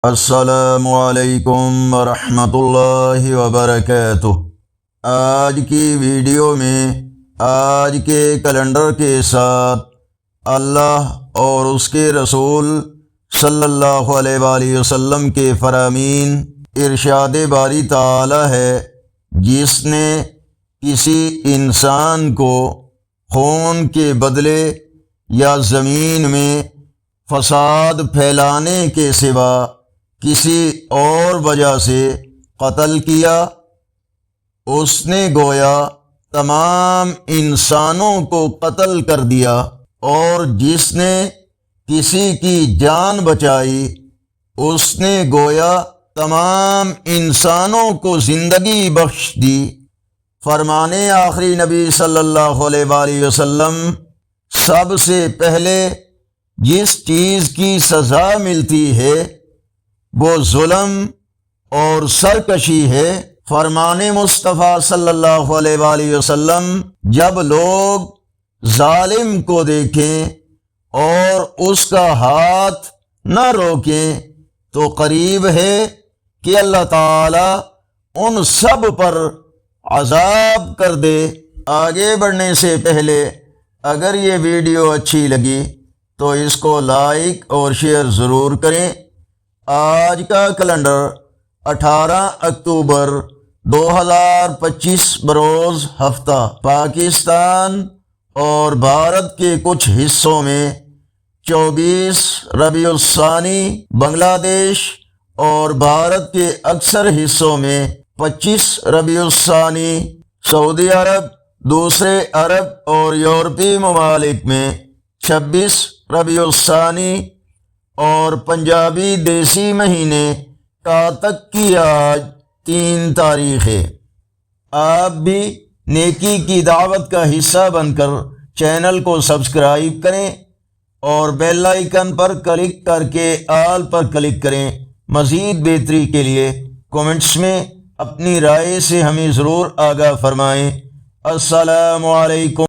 السلام علیکم ورحمۃ اللہ وبرکاتہ۔ آج کی ویڈیو میں آج کے کیلنڈر کے ساتھ اللہ اور اس کے رسول صلی اللہ علیہ وآلہ وسلم کے فرامین ارشاد باری تعالی ہے، جس نے کسی انسان کو خون کے بدلے یا زمین میں فساد پھیلانے کے سوا کسی اور وجہ سے قتل کیا، اس نے گویا تمام انسانوں کو قتل کر دیا، اور جس نے کسی کی جان بچائی اس نے گویا تمام انسانوں کو زندگی بخش دی۔ فرمانے آخری نبی صلی اللہ علیہ وآلہ وسلم، سب سے پہلے جس چیز کی سزا ملتی ہے وہ ظلم اور سرکشی ہے۔ فرمانے مصطفیٰ صلی اللہ علیہ وآلہ وسلم، جب لوگ ظالم کو دیکھیں اور اس کا ہاتھ نہ روکیں تو قریب ہے کہ اللہ تعالی ان سب پر عذاب کر دے۔ آگے بڑھنے سے پہلے اگر یہ ویڈیو اچھی لگی تو اس کو لائک اور شیئر ضرور کریں۔ آج کا کیلنڈر 18 اکتوبر 2025 بروز ہفتہ پاکستان اور بھارت کے کچھ حصوں میں 24 ربیع الثانی، بنگلہ دیش اور بھارت کے اکثر حصوں میں 25 ربیع الثانی، سعودی عرب، دوسرے عرب اور یورپی ممالک میں 26 ربیع الثانی اور پنجابی دیسی مہینے کاتک کی آج 3 تاریخ ہے۔ آپ بھی نیکی کی دعوت کا حصہ بن کر چینل کو سبسکرائب کریں اور بیل آئیکن پر کلک کر کے آل پر کلک کریں۔ مزید بہتری کے لیے کومنٹس میں اپنی رائے سے ہمیں ضرور آگاہ فرمائیں۔ السلام علیکم۔